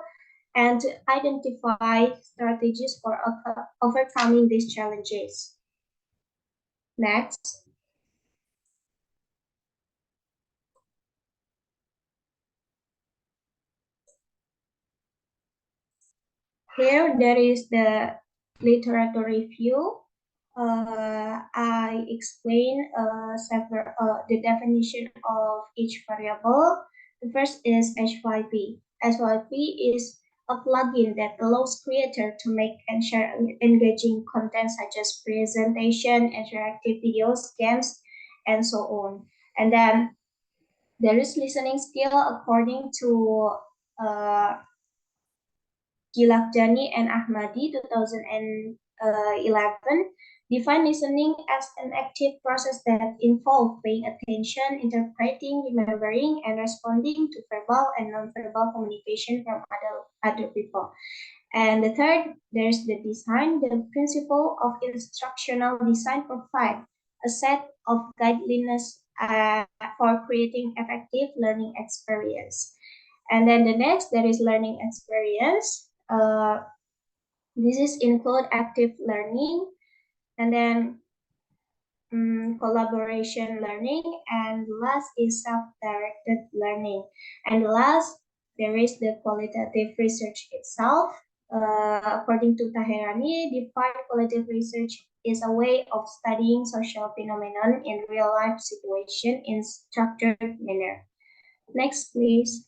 and to identify strategies for overcoming these challenges. Next. Here, there is the literature review. I explain the definition of each variable. The first is H5P. H5P is a plugin that allows creators to make and share engaging content such as presentation, interactive videos, games, and so on. And then there is listening skill according to Gilakjani and Ahmadi 2011 define listening as an active process that involves paying attention, interpreting, remembering, and responding to verbal and nonverbal communication from other people. And the third, there's the design. The principle of instructional design provides a set of guidelines for creating effective learning experience. And then the next, there is learning experience. This is include active learning, and then collaboration learning, and last is self-directed learning. And last, there is the qualitative research itself. According to Taherani, defined qualitative research is a way of studying social phenomenon in real-life situation in structured manner. Next, please.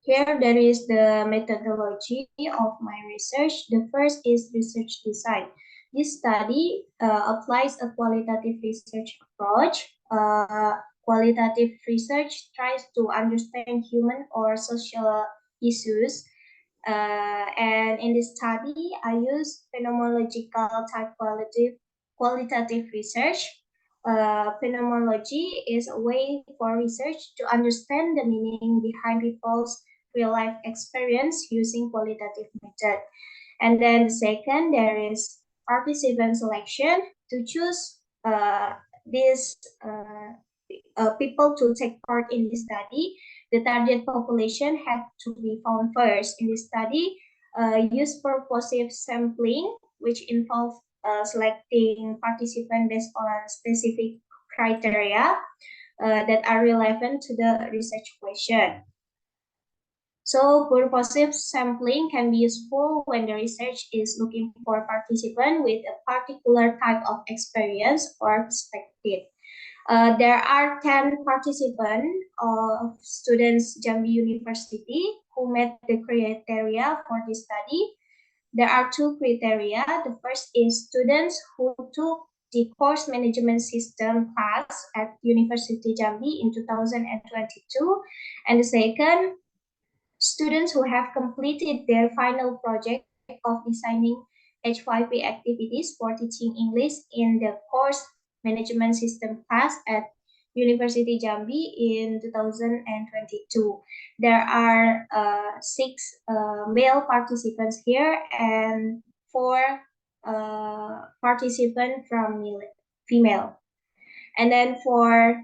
Here there is the methodology of my research. The first is research design. This study applies a qualitative research approach. Qualitative research tries to understand human or social issues. And in this study, I use phenomenological type qualitative research. Phenomenology is a way for research to understand the meaning behind people's real-life experience using qualitative method. And then the second, there is participant selection to choose these people to take part in this study. The target population had to be found first. In this study, use purposive sampling, which involves selecting participants based on specific criteria that are relevant to the research question. So purposive sampling can be useful when the research is looking for participants with a particular type of experience or perspective. There are 10 participants of students Jambi University who met the criteria for this study. There are two criteria. The first is students who took the course management system class at University Jambi in 2022. And the second, students who have completed their final project of designing H5P activities for teaching English in the course management system class at University Jambi in 2022. There are six male participants here and four participants from female. And then for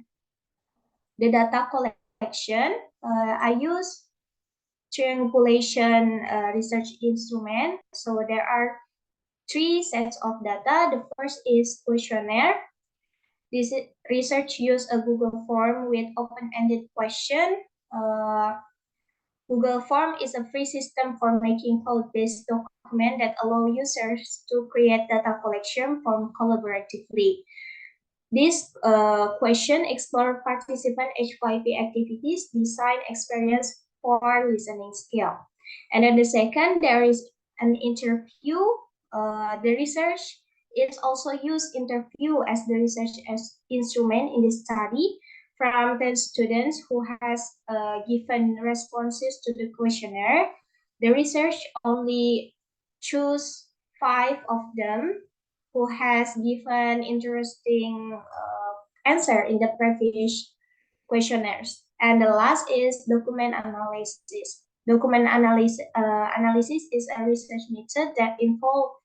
the data collection, I use triangulation research instrument. So there are three sets of data. The first is questionnaire. This research use a Google form with open-ended question. Google form is a free system for making cloud-based document that allow users to create data collection form collaboratively. This question explore participant H5P activities, design experience for listening skill. And then the second, there is an interview. The research is also used interview as the research as instrument in the study from 10 students who has given responses to the questionnaire. The research only choose 5 of them who has given interesting answer in the previous questionnaires. And the last is document analysis. Document analysis is a research method that involves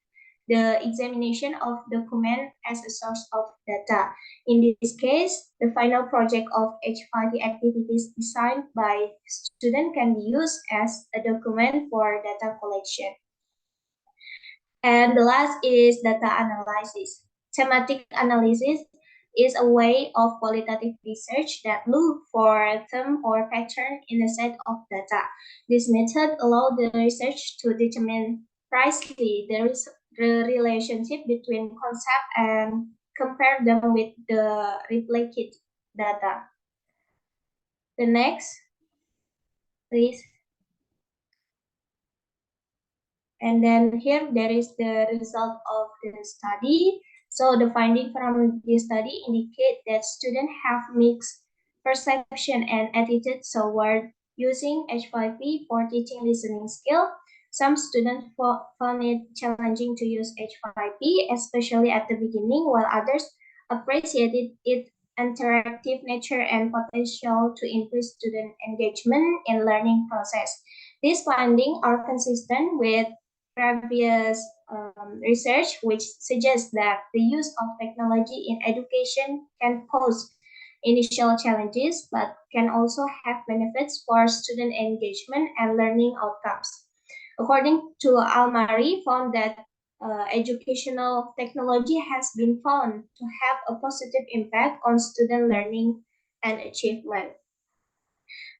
the examination of document as a source of data. In this case, the final project of H5 activities designed by student can be used as a document for data collection. And the last is data analysis. Thematic analysis is a way of qualitative research that look for a theme or pattern in a set of data. This method allows the research to determine precisely the relationship between concepts and compare them with the replicated data. The next, please. And then here there is the result of the study. So the finding from this study indicate that students have mixed perception and attitude toward using H5P for teaching listening skill. Some students found it challenging to use H5P, especially at the beginning, while others appreciated its interactive nature and potential to increase student engagement in learning process. These findings are consistent with previous research, which suggests that the use of technology in education can pose initial challenges, but can also have benefits for student engagement and learning outcomes. According to Almari, found that educational technology has been found to have a positive impact on student learning and achievement.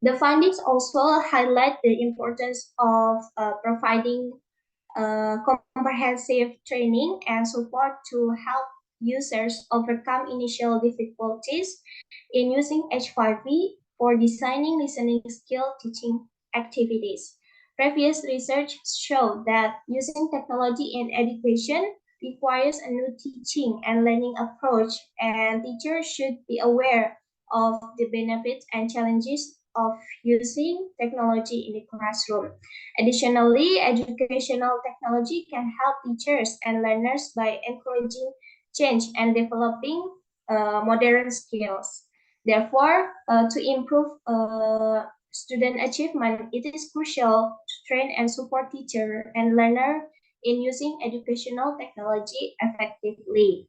The findings also highlight the importance of providing comprehensive training and support to help users overcome initial difficulties in using H5P for designing listening skill teaching activities. Previous research showed that using technology in education requires a new teaching and learning approach, and teachers should be aware of the benefits and challenges of using technology in the classroom. Additionally, educational technology can help teachers and learners by encouraging change and developing modern skills. Therefore, to improve student achievement, it is crucial to train and support teacher and learner in using educational technology effectively.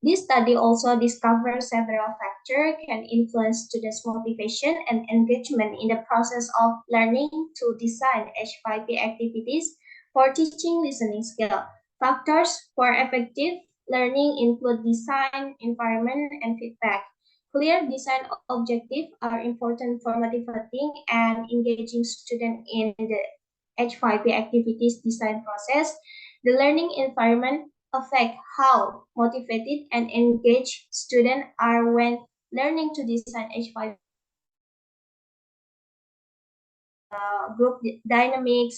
This study also discovered several factors can influence students' motivation and engagement in the process of learning to design H5P activities for teaching listening skill. Factors for effective learning include design, environment, and feedback. Clear design objectives are important for motivating and engaging students in the H5P activities design process. The learning environment affect how motivated and engaged students are when learning to design H5 group dynamics,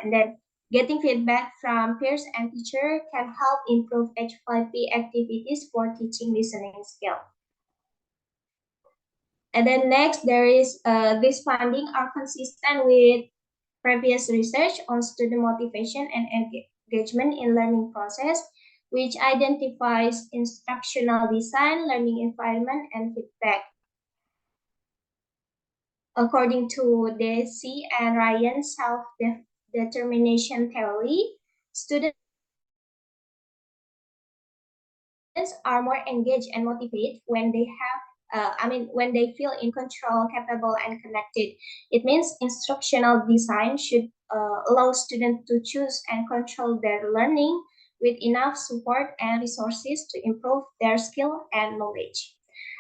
and then getting feedback from peers and teacher can help improve H5P activities for teaching listening skill. And then next, there is this finding are consistent with previous research on student motivation and engagement in learning process, which identifies instructional design, learning environment, and feedback. According to Deci and Ryan's self-determination theory, students are more engaged and motivated when they when they feel in control, capable, and connected. It means instructional design should allow students to choose and control their learning with enough support and resources to improve their skill and knowledge.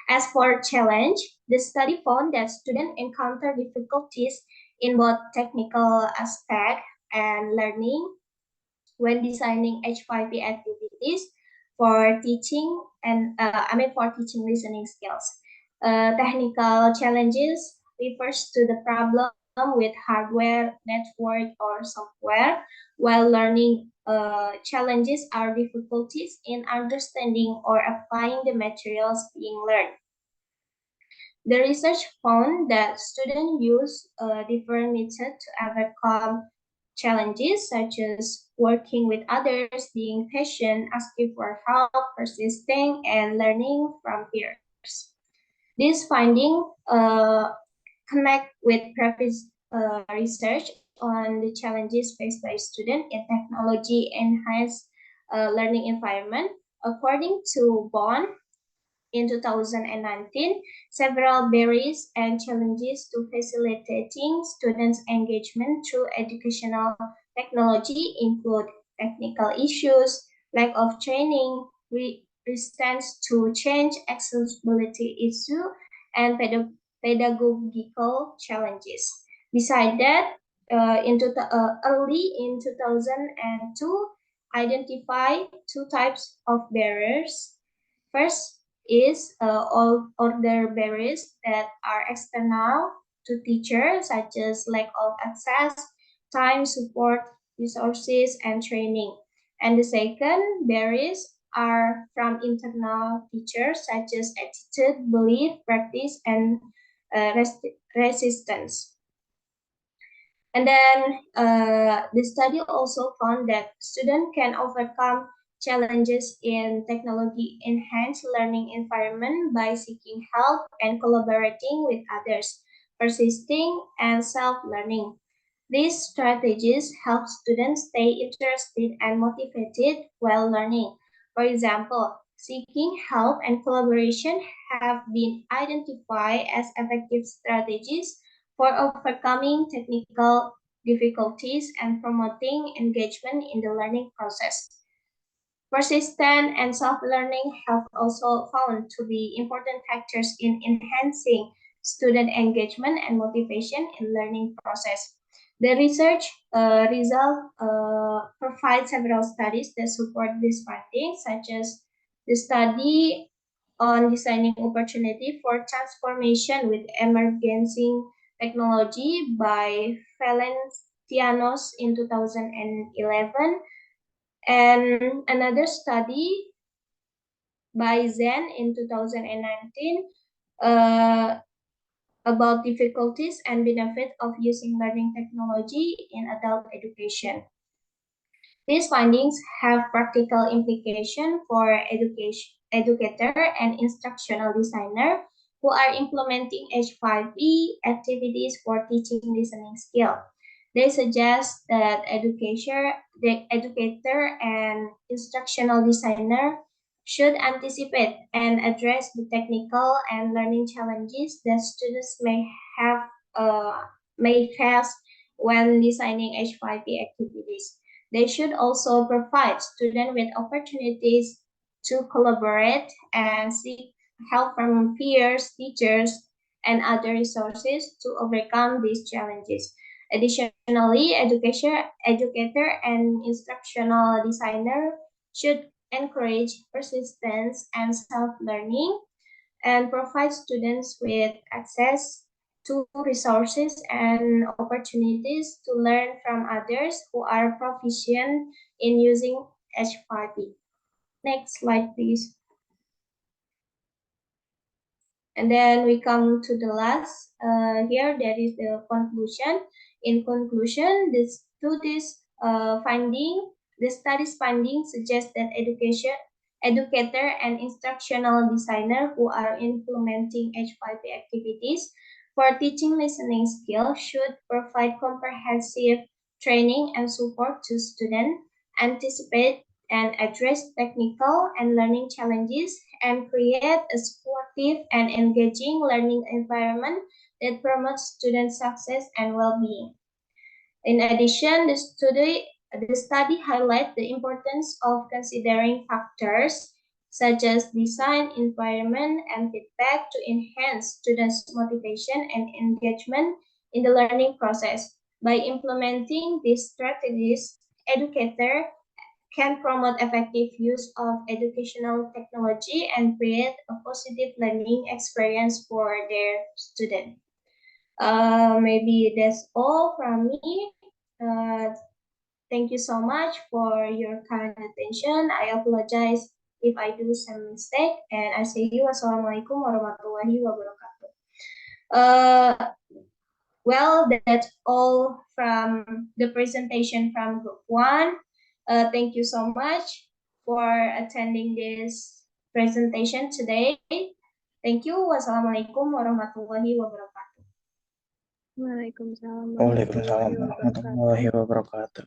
As for challenge, the study found that students encounter difficulties in both technical aspect and learning when designing H5P activities for teaching and for teaching listening skills. Technical challenges refers to the problem with hardware, network, or software, while learning challenges are difficulties in understanding or applying the materials being learned. The research found that students use different methods to overcome challenges such as working with others, being patient, asking for help, persisting, and learning from peers. This finding connect with previous research on the challenges faced by students in technology-enhanced learning environment. According to Bond, in 2019, several barriers and challenges to facilitating students' engagement through educational technology include technical issues, lack of training, resistance to change, accessibility issue, and pedagogical challenges. Besides that, early in 2002, identify two types of barriers. First is all other barriers that are external to teachers, such as lack of access, time, support, resources, and training. And the second barriers are from internal teachers, such as attitude, belief, practice, and resistance. And then the study also found that students can overcome challenges in technology-enhanced learning environment by seeking help and collaborating with others, persisting, and self-learning. These strategies help students stay interested and motivated while learning. For example, seeking help and collaboration have been identified as effective strategies for overcoming technical difficulties and promoting engagement in the learning process. Persistence and self-learning have also found to be important factors in enhancing student engagement and motivation in learning process. The research result provide several studies that support this finding, such as the study on designing opportunity for transformation with emerging Technology by Valencianos in 2011, and another study by Zen in 2019 about difficulties and benefits of using learning technology in adult education. These findings have practical implication for educator and instructional designer who are implementing H5P activities for teaching listening skill. They suggest that the educator and instructional designer should anticipate and address the technical and learning challenges that students may face when designing H5P activities. They should also provide students with opportunities to collaborate and seek help from peers, teachers, and other resources to overcome these challenges. Additionally, educator and instructional designer should encourage persistence and self-learning and provide students with access to resources and opportunities to learn from others who are proficient in using H5P. Next slide, please. And then we come to the last. Here, there is the conclusion. In conclusion, the study's finding suggests that educator and instructional designer who are implementing H5P activities for teaching listening skills should provide comprehensive training and support to students, anticipate and address technical and learning challenges, and create a supportive and engaging learning environment that promotes student success and well-being. In addition, the study highlights the importance of considering factors such as design, environment, and feedback to enhance students' motivation and engagement in the learning process. By implementing these strategies, educators can promote effective use of educational technology and create a positive learning experience for their students. Maybe that's all from me. Thank you so much for your kind attention. I apologize if I do some mistake, and I say you wassalamualaikum warahmatullahi wabarakatuh. Well, that's all from the presentation from Group 1. Thank you so much for attending this presentation today. Thank you. Wassalamualaikum warahmatullahi wabarakatuh. Waalaikumsalam Waalaikumsalam warahmatullahi wabarakatuh.